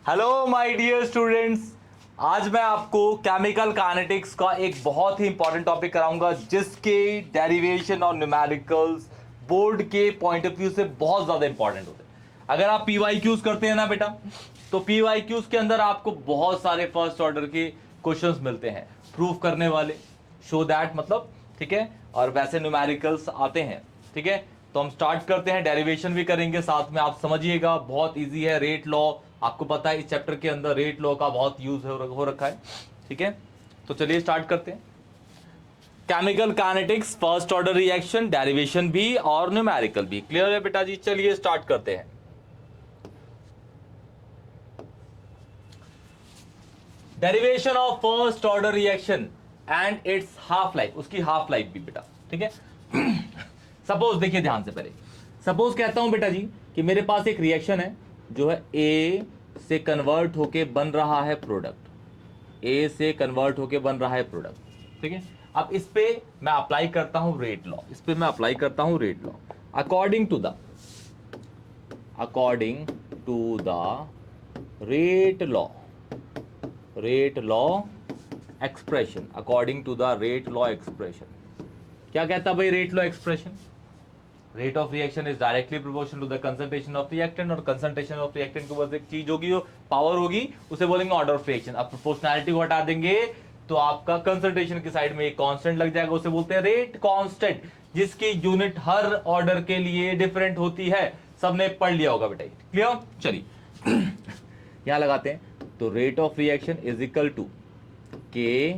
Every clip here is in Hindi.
हेलो माय डियर स्टूडेंट्स, आज मैं आपको केमिकल काइनेटिक्स का एक बहुत ही इंपॉर्टेंट टॉपिक कराऊंगा जिसके डेरिवेशन और न्यूमेरिकल्स बोर्ड के पॉइंट ऑफ व्यू से बहुत ज्यादा इंपॉर्टेंट होते हैं। अगर आप पीवाईक्यूज करते हैं ना बेटा, तो पीवाईक्यूज के अंदर आपको बहुत सारे फर्स्ट ऑर्डर के क्वेश्चंस मिलते हैं प्रूफ करने वाले, शो दैट मतलब, ठीक है। और वैसे न्यूमेरिकल्स आते हैं, ठीक है। तो हम स्टार्ट करते हैं, डेरिवेशन भी करेंगे साथ में। आप समझिएगा, बहुत इजी है। रेट लॉ आपको पता है, इस चैप्टर के अंदर रेट लॉ का बहुत यूज हो रखा है, ठीक है। तो चलिए स्टार्ट करते हैं। Chemical kinetics, first order reaction, derivation भी और न्यूमेरिकल भी। क्लियर है बेटा जी? चलिए स्टार्ट करते हैं। Derivation of first order reaction and it's half life, उसकी हाफ लाइफ भी बेटा, ठीक है। सपोज देखिए ध्यान से, पहले सपोज कहता हूं बेटा जी कि मेरे पास एक रिएक्शन है जो है ए से कन्वर्ट होके बन रहा है प्रोडक्ट, ए से कन्वर्ट होके बन रहा है प्रोडक्ट, ठीक है। अब इस पे मैं अप्लाई करता हूं रेट लॉ, इस पे मैं अप्लाई करता हूं rate law according to the rate law expression, according to the rate law expression. क्या कहता भाई rate law expression? Rate of reaction is directly proportional to the concentration of reactant, और कंसंट्रेशन ऑफ रिएक्टेंट के बाद एक चीज होगी जो पावर होगी, उसे बोलेंगे ऑर्डर ऑफ रिएक्शन। अब प्रोपोर्शनैलिटी को हटा देंगे तो आपका कंसंट्रेशन की साइड में एक कांस्टेंट लग जाएगा, उसे बोलते हैं रेट कांस्टेंट, जिसकी यूनिट हर ऑर्डर के लिए डिफरेंट होती है। सबने पढ़ लिया होगा बेटा, क्लियर? चलिए यहां लगाते हैं। तो rate of reaction is equal to k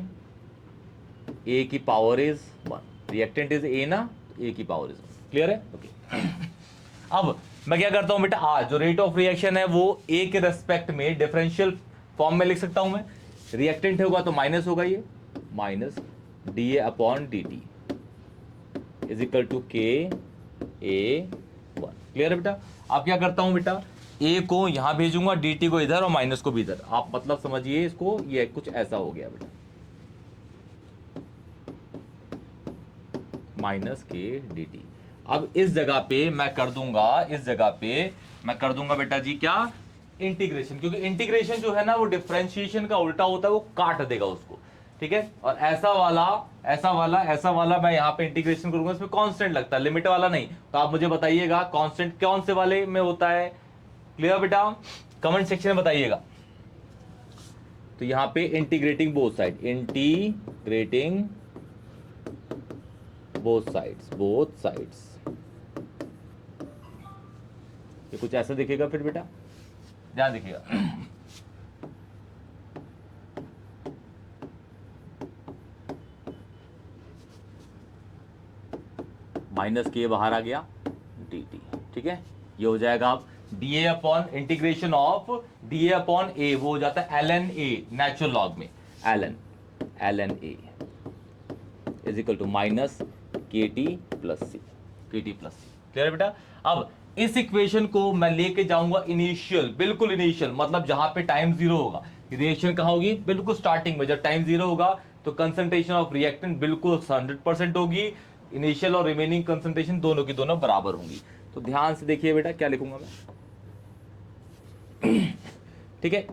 a की power is 1, reactant is a ना, ए की पावर इज 1। क्लियर है? ओके। अब मैं क्या करता हूं बेटा, आज जो रेट ऑफ रिएक्शन है वो ए के रेस्पेक्ट में डिफरेंशियल फॉर्म में लिख सकता हूं मैं। रिएक्टेंट होगा तो माइनस होगा, ये minus d A upon d t is equal to k a 1। Clear है बेटा? अब क्या करता हूं बेटा, ए को यहां भेजूंगा, डी टी को इधर और माइनस को भी इधर। आप मतलब समझिए इसको, ये कुछ ऐसा हो गया बेटा, माइनस के डी टी। अब इस जगह पे मैं कर दूंगा, इस जगह पे मैं कर दूंगा बेटा जी क्या, इंटीग्रेशन, क्योंकि इंटीग्रेशन जो है ना वो डिफरेंशिएशन का उल्टा होता है, वो काट देगा उसको, ठीक है। और ऐसा वाला मैं यहां पे इंटीग्रेशन करूंगा, इसमें कांस्टेंट लगता है, लिमिट वाला नहीं। तो आप मुझे बताइएगा कांस्टेंट कौन से वाले में होता है। क्लियर बेटा? कमेंट सेक्शन में बताइएगा। तो यहां पे integrating both side, integrating both sides, ये कुछ ऐसा दिखेगा फिर बेटा, ध्यान दिखिएगा। माइनस के बाहर आ गया डी टी, ठीक है। ये हो जाएगा अब D A upon integration of D A upon A, वो हो जाता है L N A natural log में, L N A is equal to minus K T plus C, clear है बेटा? अब इस इक्वेशन को मैं लेके जाऊंगा इनिशियल, बिल्कुल इनिशियल, मतलब जहां पे टाइम जीरो होगा। रिएक्शन कहां होगी? बिल्कुल स्टार्टिंग में। जब टाइम जीरो होगा तो कंसंट्रेशन ऑफ रिएक्टेंट बिल्कुल 100% होगी। इनिशियल और रिमेनिंग कंसंट्रेशन दोनों की दोनों बराबर होंगी। तो ध्यान से देखिए बेटा क्या लिखूंगा मैं, ठीक है।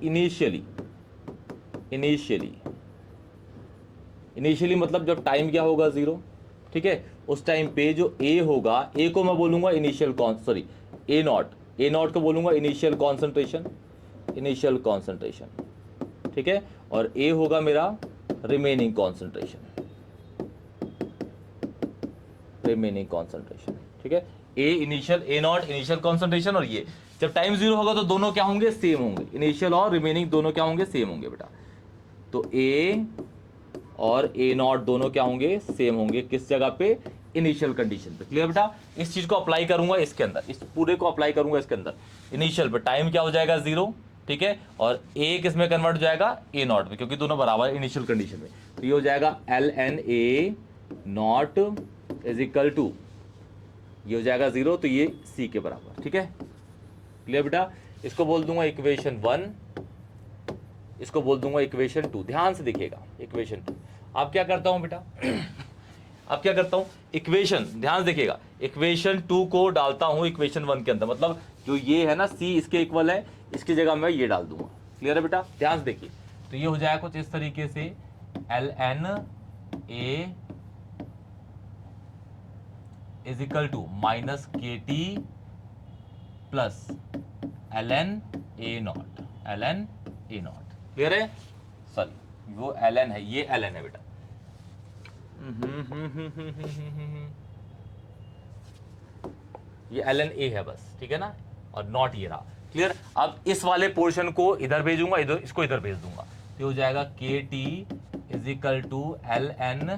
इनिशियली मतलब जब टाइम क्या होगा, जीरो, ठीक है। उस टाइम पे जो ए होगा, ए को मैं बोलूंगा इनिशियल ए नॉट को बोलूंगा इनिशियल कॉन्सेंट्रेशन, ठीक है। और ए होगा मेरा रिमेनिंग कॉन्सेंट्रेशन, ठीक है। ए नॉट इनिशियल कॉन्सेंट्रेशन, और ये जब टाइम जीरो होगा तो दोनों क्या होंगे? सेम होंगे। इनिशियल और रिमेनिंग दोनों क्या होंगे? सेम होंगे बेटा। तो ए और ए नॉट दोनों क्या होंगे? सेम होंगे। किस जगह पे? इनिशियल कंडीशन पे। क्लियर बेटा? इस चीज को अप्लाई करूंगा इसके अंदर, इस पूरे को अप्लाई करूंगा इसके अंदर। इनिशियल पे टाइम क्या हो जाएगा? जीरो, ठीक है। और ए किस में कन्वर्ट हो जाएगा? ए नॉट में, क्योंकि दोनों बराबर इनिशियल कंडीशन में। तो ये हो जाएगा l N a naught is equal to, ये हो जाएगा जीरो, तो ये सी के बराबर, ठीक है। क्लियर बेटा? इसको बोल दूंगा इक्वेशन 1, इसको बोल दूंगा इक्वेशन 2। ध्यान से देखिएगा, इक्वेशन 2। अब क्या करता हूं बेटा, अब क्या करता हूं, इक्वेशन, ध्यान से देखिएगा, इक्वेशन 2 को डालता हूं इक्वेशन 1 के अंदर। मतलब जो ये है ना सी, इसके इक्वल है, इसकी जगह मैं ये डाल दूंगा, क्लियर है बेटा, ध्यान से देखिए। तो ये हो जाएगा कुछ इस तरीके से ln a is equal to minus K T plus ln a not, ln a not. Clear है, सॉरी वो ln है, ये ln है बेटा। ये ln a है बस, ठीक है ना, और नॉट ये रहा। क्लियर। अब इस वाले पोर्शन को इधर भेजूंगा, इधर इसको इधर भेज दूंगा, तो हो जाएगा k t is equal to ln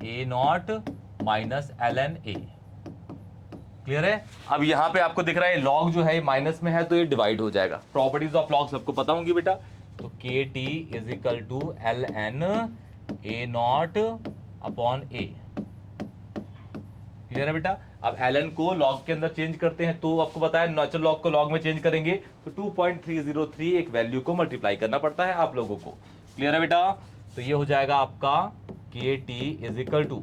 a naught minus ln a। Clear है। अब यहां पे आपको दिख रहा है लॉग जो है माइनस में है तो ये डिवाइड हो जाएगा। प्रॉपर्टीज ऑफ लॉग सबको पता होंगी बेटा। तो k t is equal to ln a naught upon a। Clear है बेटा। अब ln को लॉग के अंदर चेंज करते हैं तो आपको बताया नेचुरल लॉग को लॉग में चेंज करेंगे तो 2.303 एक वैल्यू को मल्टीप्लाई करना पड़ता है आप लोगों को। क्लियर है बेटा। तो ये हो जाएगा आपका k t is equal to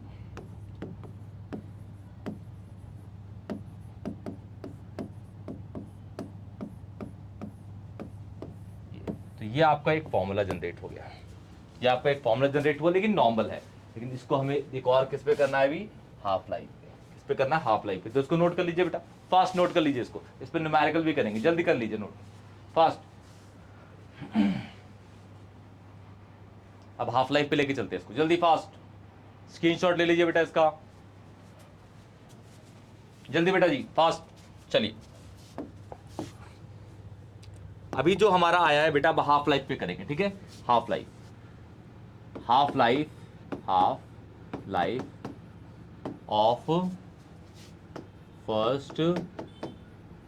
ये आपका एक फॉर्मूला जनरेट हो गया। ये आपका एक फॉर्मूला जनरेट हुआ लेकिन नॉर्मल है, लेकिन इसको हमें एक और किस पे करना है अभी, हाफ लाइफ पे। किस पे करना है, हाफ लाइफ पे। तो इसको नोट कर लीजिए बेटा, फास्ट नोट कर लीजिए इसको। इस पे न्यूमेरिकल भी करेंगे, जल्दी कर लीजिए नोट फास्ट। अब हाफ लाइफ पे लेके चलते हैं इसको, जल्दी फास्ट। स्क्रीनशॉट ले लीजिए बेटा इसका, जल्दी बेटा जी फास्ट। चलिए अभी जो हमारा आया है बेटा हाफ लाइफ पे करेंगे, ठीक है। Half life, half life, half life of first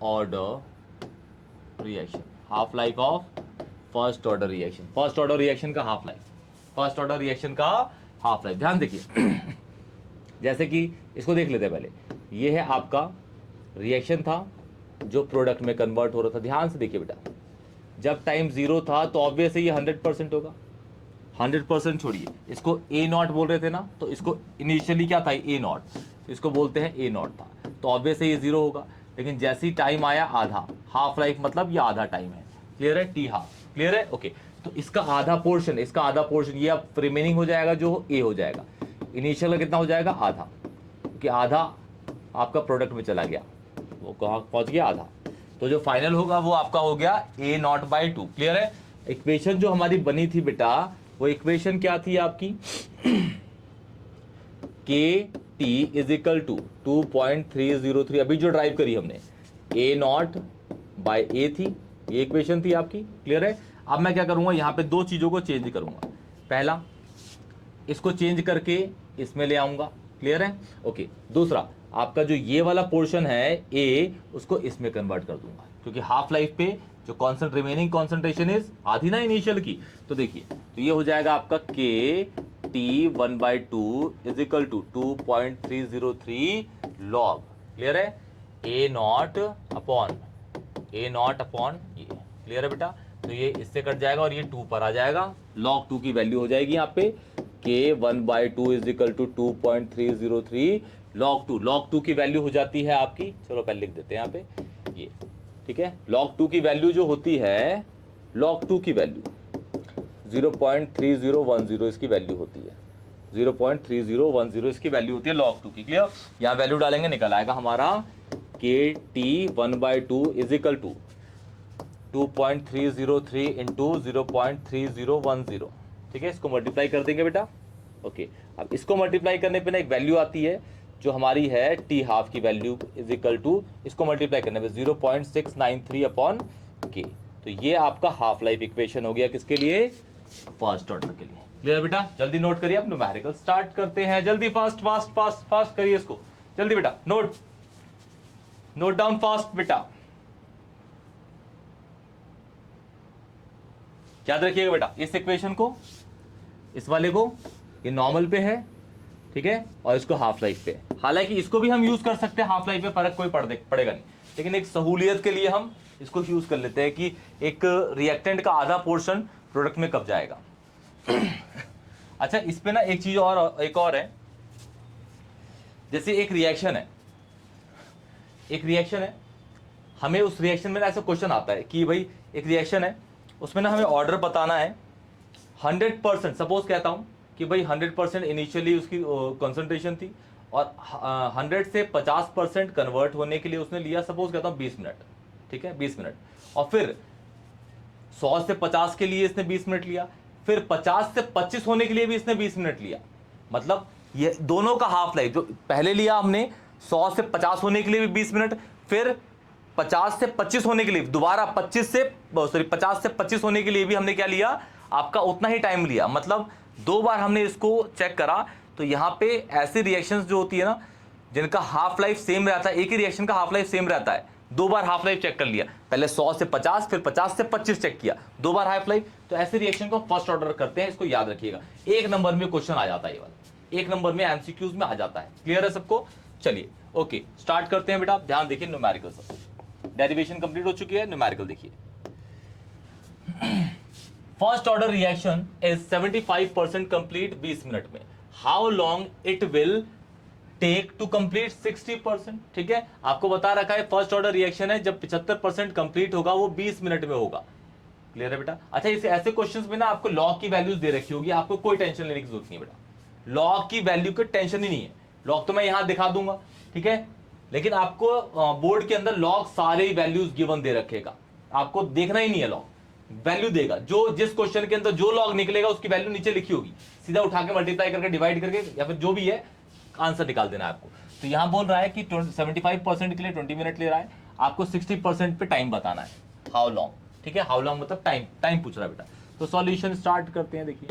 order reaction, half life of first order reaction. First order reaction का half life, first order reaction का हाफ लाइफ। ध्यान देखिए जैसे कि इसको देख लेते हैं पहले। ये है आपका रिएक्शन था जो प्रोडक्ट में कन्वर्ट हो रहा था। ध्यान से देखिए बेटा, जब टाइम 0 था तो ऑब्वियस है ये 100% होगा। 100% छोड़िए, इसको ए नॉट बोल रहे थे ना, तो इसको इनिशियली क्या था, ए नॉट, तो इसको बोलते हैं ए नॉट था, तो ऑब्वियस है ये 0 होगा। लेकिन जैसे ही टाइम आया आधा, हाफ लाइफ मतलब ये आधा टाइम है। क्लियर है, टी हाफ। क्लियर है, ओके। तो इसका आधा पोर्शन, इसका आधा पोर्शन ये अब रिमेनिंग हो जाएगा जो ए हो जाएगा। इनिशियल का कितना हो जाएगा, आधा, क्योंकि आधा आपका प्रोडक्ट में चला गया, वो कहाँ पहुंच गया, आधा। तो जो फाइनल होगा वो आपका हो गया ए नॉट बाई 2। क्लियर है। इक्वेशन जो हमारी बनी थी बेटा, वो इक्वेशन क्या थी आपकी, के टी इज इक्वल टू 2.303, अभी जो ड्राइव करी हमने, ए नॉट बाई ए थी, ये इक्वेशन थी आपकी। क्लियर है। अब मैं क्या करूंगा, यहां पे दो चीजों को चेंज करूंगा। पहला, इसको चेंज करके इसमें ले आऊंगा। क्लियर है, ओके। दूसरा, आपका जो ये वाला पोर्शन है ए, उसको इसमें कन्वर्ट कर दूंगा, क्योंकि हाफ लाइफ पे जो रिमेनिंग कॉन्सेंट्रेशन इज आधी ना इनिशियल की। तो देखिए, तो ये हो जाएगा आपका k t 1/2 is equal to 2.303 log. Clear है, ए नॉट अपॉन ये। क्लियर है बेटा। तो ये इससे कट जाएगा और ये 2 पर आ जाएगा, लॉग 2 की वैल्यू हो जाएगी यहाँ पे k 1/2 is equal to 2.303 log 2। Log 2 की वैल्यू हो जाती है आपकी, चलो पहले लिख देते हैं यहाँ पे ये, ठीक है। लॉग 2 की वैल्यू जो होती है, लॉग 2 की वैल्यू 0.3010 इसकी वैल्यू होती है, 0.3010 इसकी वैल्यू होती है लॉग 2 की। क्लियर। यहाँ वैल्यू डालेंगे, निकल आएगा हमारा k t 1/2 is equal to 2.303 into 0.3010। ठीक है, इसको मल्टीप्लाई कर देंगे बेटा, ओके। अब इसको मल्टीप्लाई करने पे ना एक वैल्यू आती है जो हमारी है टी हाफ की वैल्यू इज इक्वल टू, इसको मल्टीप्लाई करने पे 0.693 अपॉन के। तो ये आपका हाफ लाइफ इक्वेशन हो गया, किसके लिए, फर्स्ट ऑर्डर के लिए। क्लियर बेटा, जल्दी नोट करिए। अब न्यूमेरिकल स्टार्ट करते हैं, जल्दी फास्ट फास्ट फास्ट फास्ट करिए इसको, जल्दी बेटा। नोट डाउन फास्ट बेटा, याद रखिएगा बेटा। इस इक्वेशन को, इस वाले को, ये नॉर्मल पे है, ठीक है, और इसको हाफ लाइफ पे। हालांकि इसको भी हम यूज कर सकते हैं हाफ लाइफ पे, फर्क कोई पड़ेगा नहीं, लेकिन एक सहूलियत के लिए हम इसको यूज कर लेते हैं कि एक रिएक्टेंट का आधा पोर्शन प्रोडक्ट में कब जाएगा। अच्छा, इस पे ना एक चीज और, एक और है। जैसे एक रिएक्शन है, हमें उस रिएक्शन में ना ऐसा क्वेश्चन आता है कि भाई एक रिएक्शन है उसमें ना हमें ऑर्डर बताना है 100%। सपोज कहता हूँ कि भाई 100% इनिशियली उसकी कंसंट्रेशन थी और 100 से 50% कन्वर्ट होने के लिए उसने लिया सपोज कहता हूँ 20 मिनट, ठीक है 20 मिनट, और फिर 100 से 50 के लिए इसने 20 मिनट लिया, फिर 50 से 25 होने के लिए भी इसने 20 मिनट लिया। मतलब ये दोनों का हाफ लाइफ जो पहले लिया हमने 100 से 50 होने के लिए भी 20 मिनट, फिर 50 से 25 होने के लिए दोबारा 50 से 25 होने के लिए भी हमने क्या लिया, आपका उतना ही टाइम लिया। मतलब दो बार हमने इसको चेक करा। तो यहाँ पे ऐसी रिएक्शंस जो होती है ना जिनका हाफ लाइफ सेम रहता है, एक ही रिएक्शन का हाफ लाइफ सेम रहता है, दो बार हाफ लाइफ चेक कर लिया, पहले 100 से 50 फिर 50 से 25 चेक किया, दो बार हाफ लाइफ, तो ऐसे रिएक्शन को फर्स्ट ऑर्डर करते हैं। इसको याद रखिएगा, एक नंबर में क्वेश्चन आ जाता है, ये वाला एक नंबर में एमसीक्यूज में आ जाता है। क्लियर है सबको? चलिए ओके स्टार्ट करते हैं बेटा। आप ध्यान देखिए न्यूमेरिकल सब डेरिवेशन कंप्लीट हो चुकी है, न्यूमेरिकल देखिए। First order reaction is 75% complete 20 minute में। How long it will take to complete 60%। ठीक है, आपको बता रखा है फर्स्ट ऑर्डर रिएक्शन है, जब 75% कंप्लीट होगा वो 20 मिनट में होगा। क्लियर है बेटा? अच्छा, इसे ऐसे क्वेश्चंस में ना आपको लॉग की वैल्यूज दे रखी होगी, आपको कोई टेंशन लेने की जरूरत नहीं है बेटा। लॉग की वैल्यू की टेंशन ही नहीं है, लॉग तो मैं यहां दिखा दूंगा, ठीक है, लेकिन आपको बोर्ड के अंदर लॉग सारे वैल्यूज गिवन दे रखेगा, आपको देखना ही नहीं है, लॉग वैल्यू देगा। जो जिस क्वेश्चन के अंदर जो लॉग निकलेगा उसकी वैल्यू नीचे लिखी होगी, सीधा उठा के मल्टीप्लाई करके डिवाइड करके या फिर जो भी है आंसर निकाल देना है आपको। तो यहां बोल रहा है कि 75% के लिए 20 मिनट ले रहा है, आपको 60% पे टाइम बताना है, हाउ लॉन्ग। ठीक है, हाउ लॉन्ग मतलब टाइम, टाइम पूछ रहा है बेटा। तो सॉल्यूशन स्टार्ट करते हैं। देखिए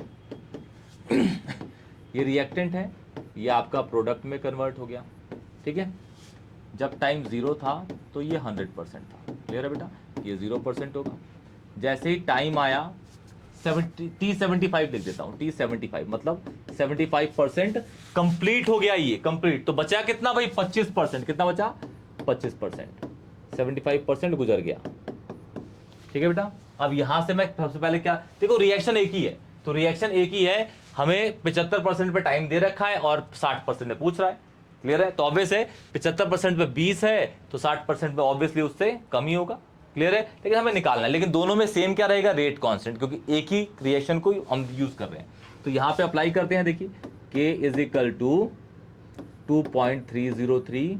ये रिएक्टेंट है, ये आपका प्रोडक्ट में कन्वर्ट हो गया। ठीक है, जब टाइम 0 था तो ये 100% था। क्लियर है बेटा? ये 0% होगा। जैसे ही टाइम आया T75 लिख देता हूं, T75 मतलब 75% कंप्लीट हो गया, ये कंप्लीट। तो बचा कितना भाई? 25%। कितना बचा? 25%। 75% गुजर गया। ठीक है बेटा? अब यहां से मैं सबसे पहले क्या, देखो रिएक्शन एक ही है, तो रिएक्शन एक ही है, हमें 75% पे टाइम दे रखा है और 60% में पूछ रहा है। क्लियर है? तो ऑब्वियस है 75% पे 20 है तो 60% पे ऑब्वियसली उससे कम ही होगा। क्लियर है? लेकिन हमें निकालना है, लेकिन दोनों में सेम क्या रहेगा? रेट कांस्टेंट, क्योंकि एक ही रिएक्शन को हम यूज कर रहे हैं। तो यहां पे अप्लाई करते हैं। देखिए K is equal to 2.303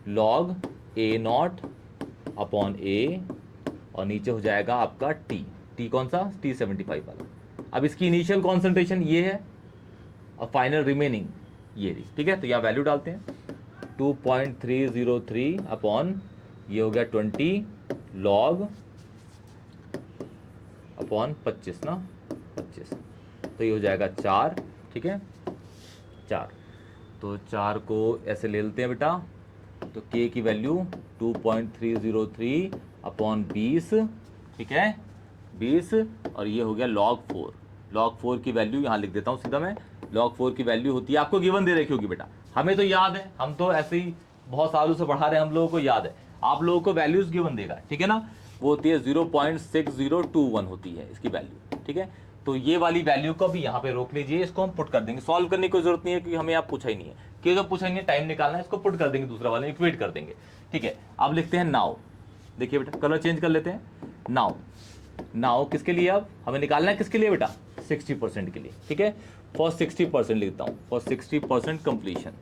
log A0 upon A, और नीचे हो जाएगा आपका T कौन सा? T75 वाला। अब इसकी इनिशियल कॉन्सेंट्रेशन ये है और फाइनल रिमेनिंग ये रही। ठीक है, तो यहाँ वैल्यू डालते हैं 2.303 अपॉन ये हो गया 20 लॉग अपॉन 25 ना, 25, तो ये हो जाएगा 4। ठीक है, 4, तो 4 को ऐसे ले लेते हैं बेटा। तो K की वैल्यू 2.303 अपॉन 20, ठीक है 20, और ये हो गया log 4। log 4 की वैल्यू यहाँ लिख देता हूँ सीधा मैं। log 4 की वैल्यू होती है, आपको गिवन दे रखी होगी बेटा, हमें तो याद है, हम तो ऐसे ही बहुत सालों से पढ़ा रहे हैं, हम लोगों को याद है। आप लोगों को वैल्यूज गिवन देगा, ठीक है ना, वो होती है 0.6021 होती है इसकी वैल्यू। ठीक है, तो ये वाली वैल्यू को भी यहाँ पे रोक लीजिए, इसको हम पुट कर देंगे। सॉल्व करने की कोई जरूरत नहीं है क्योंकि हमें आप पूछा ही नहीं है, कि जो पूछा नहीं है टाइम निकालना है, इसको पुट कर देंगे, दूसरा वाला इक्वेट कर देंगे। ठीक है, अब लिखते हैं नाउ। देखिए बेटा कलर चेंज कर लेते हैं। नाउ, नाउ किसके लिए? अब हमें निकालना है किसके लिए बेटा? 60% के लिए। ठीक है, फॉर 60% लिखता हूँ, for 60% completion,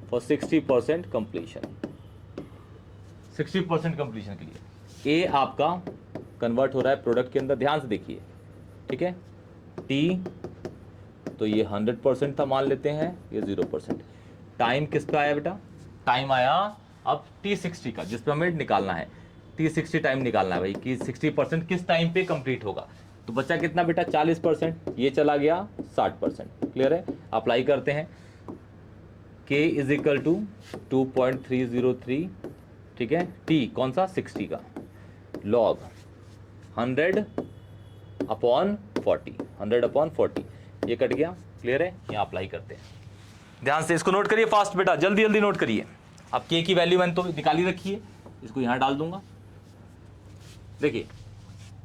for 60% completion, 60% completion के लिए। ए आपका कन्वर्ट हो रहा है प्रोडक्ट के अंदर, ध्यान से देखिए। ठीक है, टी तो ये 100% था, मान लेते हैं ये 0%। टाइम किस पे आया बेटा? टाइम आया अब T60 का, जिस पे हमें निकालना है, T60 टाइम निकालना है भाई कि 60% किस टाइम पे कंप्लीट होगा। तो बचा कितना बेटा? 40%, ये चला गया 60%। क्लियर है? अप्लाई करते हैं। K इज इक्वल टू 2.303, ठीक है, T कौन सा? 60 का, लॉग 100 अपॉन 40, 100 अपॉन 40, ये कट गया। क्लियर है? यहाँ अप्लाई करते हैं, ध्यान से इसको नोट करिए फास्ट बेटा, जल्दी जल्दी नोट करिए। अब K की वैल्यू मैंने तो निकाली रखी है, इसको यहाँ डाल दूंगा। देखिए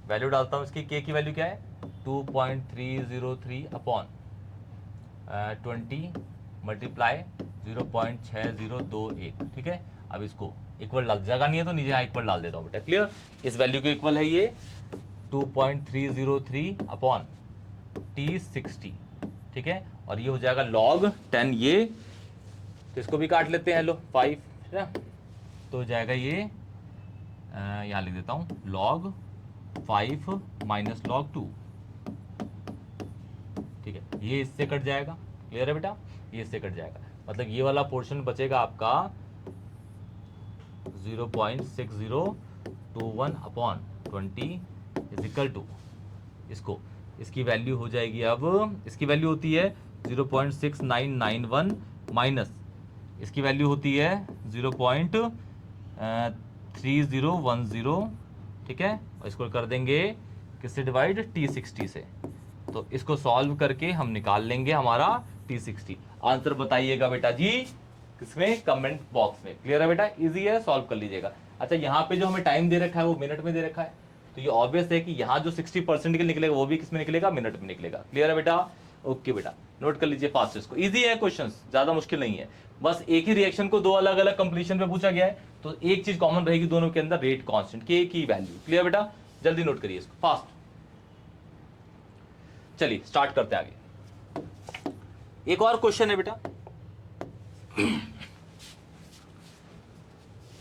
वैल्यू डालता हूँ इसकी, K की वैल्यू क्या है? 2.303 अपॉन 20 मल्टीप्लाई 0.6021। ठीक है, अब इसको इक्वल डाल, जगह नहीं है तो नीचे यहाँ इक्वल डाल देता हूँ बेटा। क्लियर? इस वैल्यू के इक्वल है ये 2.303 अपॉन T60, ठीक है, और ये हो जाएगा log 10 ये, तो इसको भी काट लेते हैं, लो 5 है ना, तो हो जाएगा ये यहाँ लिख देता हूँ log 5 माइनस log 2, ठीक है, ये इससे कट जाएगा, क्लियर है बेटा, ये इससे कट जाएगा, मतलब ये वाला पोर्शन बचेगा आपका 0.6021 अपॉन 20 इज इक्वल टू, इसको, इसकी वैल्यू हो जाएगी, अब इसकी वैल्यू होती है 0.6991 माइनस इसकी वैल्यू होती है 0.3010, ठीक है, और इसको कर देंगे किससे डिवाइड, T60 से, तो इसको सॉल्व करके हम निकाल लेंगे हमारा T60। आंसर बताइएगा बेटा जी किसमें, कमेंट बॉक्स में, क्लियर है बेटा, इजी है, सॉल्व कर लीजिएगा। अच्छा यहाँ पे जो हमें टाइम दे रखा है वो मिनट में दे रखा है, तो ये ऑब्वियस है कि यहाँ जो 60% के निकलेगा वो भी किसमें निकलेगा, मिनट में निकलेगा, क्लियर है बेटा, ओके बेटा, नोट कर लीजिए फास्ट इसको, इजी है क्वेश्चन, ज्यादा मुश्किल नहीं है, बस एक ही रिएक्शन को दो अलग अलग कंप्लीशन पे पूछा गया है, तो एक चीज कॉमन रहेगी दोनों के अंदर, रेट कांस्टेंट के की वैल्यू, क्लियर बेटा, जल्दी नोट करिए इसको फास्ट। चलिए स्टार्ट करते हैं आगे, एक और क्वेश्चन है बेटा,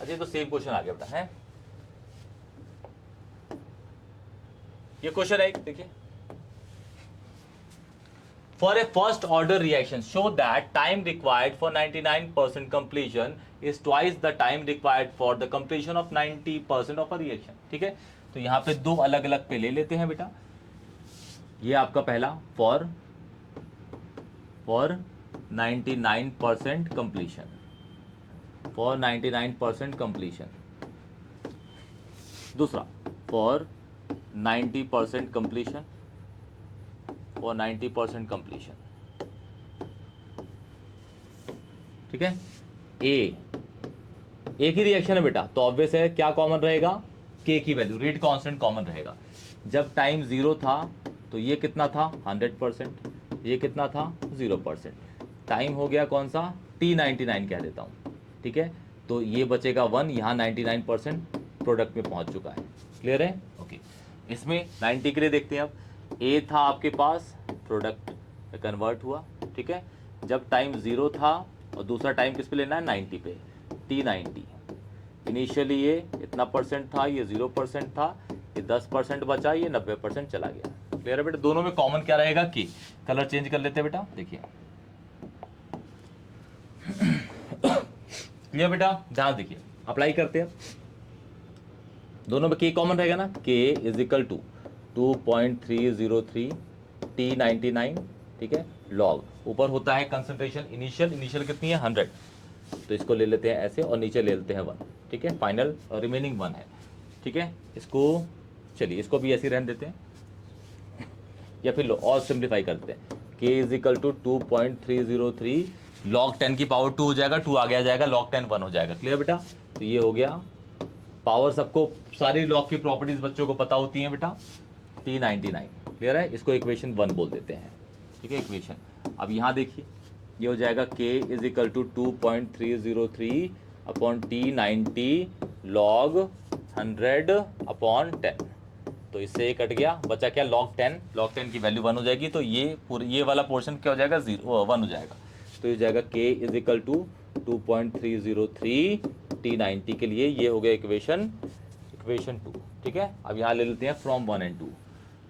अच्छा तो सेम क्वेश्चन आ गया बेटा, है ये क्वेश्चन है, देखिए, for a first order reaction show that time required for 99% completion is twice the time required for the completion of 90% of a reaction, ठीक है, तो यहां पे दो अलग अलग पे ले लेते हैं बेटा, ये आपका पहला फॉर 99% कंप्लीशन, फॉर 99% कंप्लीशन, दूसरा फॉर 90% कंप्लीशन, फॉर 90% कंप्लीशन, ठीक है, एक ही रिएक्शन है बेटा, तो ऑब्वियस है क्या कॉमन रहेगा, के की वैल्यू, रेट कांस्टेंट कॉमन रहेगा, जब टाइम 0 था तो ये कितना था 100%, ये कितना था 0%, टाइम हो गया कौन सा T99 कह देता हूं, ठीक है, तो ये बचेगा 1, यहाँ 99% प्रोडक्ट में पहुंच चुका है, क्लियर है, ओके, इसमें 90 के लिए देखते हैं, अब ए था आपके पास, प्रोडक्ट में कन्वर्ट हुआ, ठीक है, जब टाइम 0 था और दूसरा टाइम किस पे लेना है 90 पे, T90, इनिशियली ये इतना परसेंट था, ये 0% था, ये 10% बचा, ये 90% चला गया, क्लियर है बेटा, दोनों में कॉमन क्या रहेगा कि, कलर चेंज कर लेते हैं बेटा, देखिए क्लियर बेटा, ध्यान देखिए, अप्लाई करते हैं, दोनों में के कॉमन रहेगा ना, के इज इक्वल टू 2.303 T99, ठीक है, लॉग, ऊपर होता है कंसंट्रेशन इनिशियल कितनी है 100, तो इसको ले लेते हैं ऐसे और नीचे ले लेते हैं 1, ठीक है, फाइनल रिमेनिंग 1 है, ठीक है, इसको चलिए इसको भी ऐसे रहने देते हैं, या फिर लो और सिंप्लीफाई करते हैं, k is equal to 2.303 log 10 की पावर 2 हो जाएगा, 2 आगे आ जाएगा, log 10 1 हो जाएगा, क्लियर बेटा, तो ये हो गया पावर, सबको सारी लॉग की प्रॉपर्टीज बच्चों को पता होती हैं बेटा, T99, क्लियर है, इसको इक्वेशन 1 बोल देते हैं, ठीक है, इक्वेशन, अब यहाँ देखिए ये हो जाएगा k is equal to 2.303 upon T90 log 100 upon 10, तो इससे ये कट गया, बचा क्या log 10 की वैल्यू 1 हो जाएगी, तो ये वाला पोर्शन क्या हो जाएगा 1 हो जाएगा, तो ये जाएगा k is equal to 2.303 T90 के लिए, ये हो गया इक्वेशन 2, ठीक है, अब यहाँ ले लेते हैं फ्रॉम 1 एंड 2,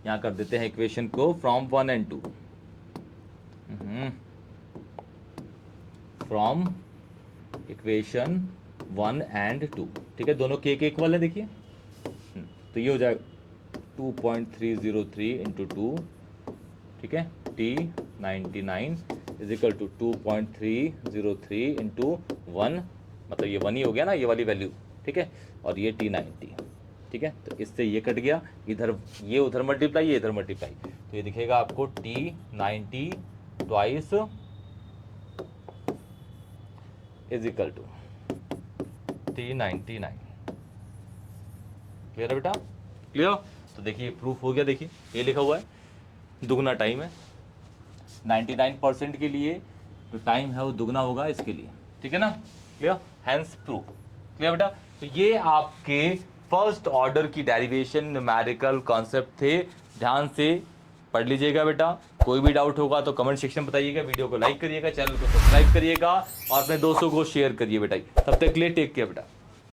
यहाँ कर देते हैं इक्वेशन को from 1 and 2, from equation 1 and 2, ठीक है, दोनों के इक्वल है, देखिए, तो ये हो जाएगा 2.303 इंटू 2, ठीक है, T99 is equal to 2.303 into 1, मतलब ये 1 ही हो गया ना, ये वाली वैल्यू, ठीक है, और ये T90, ठीक है, तो इससे ये कट गया, इधर ये उधर मल्टीप्लाई, ये इधर मल्टीप्लाई, तो ये दिखेगा आपको T90 twice is equal to T99, clear है बेटा, क्लियर, तो देखिए प्रूफ हो गया, देखिए ये लिखा हुआ है दुगना टाइम है, 99% के लिए जो टाइम है वो दुगना होगा इसके लिए, ठीक है ना, क्लियर, हैंस प्रूफ, क्लियर बेटा, तो ये आपके फर्स्ट ऑर्डर की डेरिवेशन न्यूमेरिकल कॉन्सेप्ट थे। ध्यान से पढ़ लीजिएगा बेटा। कोई भी डाउट होगा तो कमेंट सेक्शन में बताइएगा, वीडियो को लाइक करिएगा, चैनल को सब्सक्राइब करिएगा और अपने दोस्तों को शेयर करिए बेटा। तब तक के लिए टेक केयर बेटा।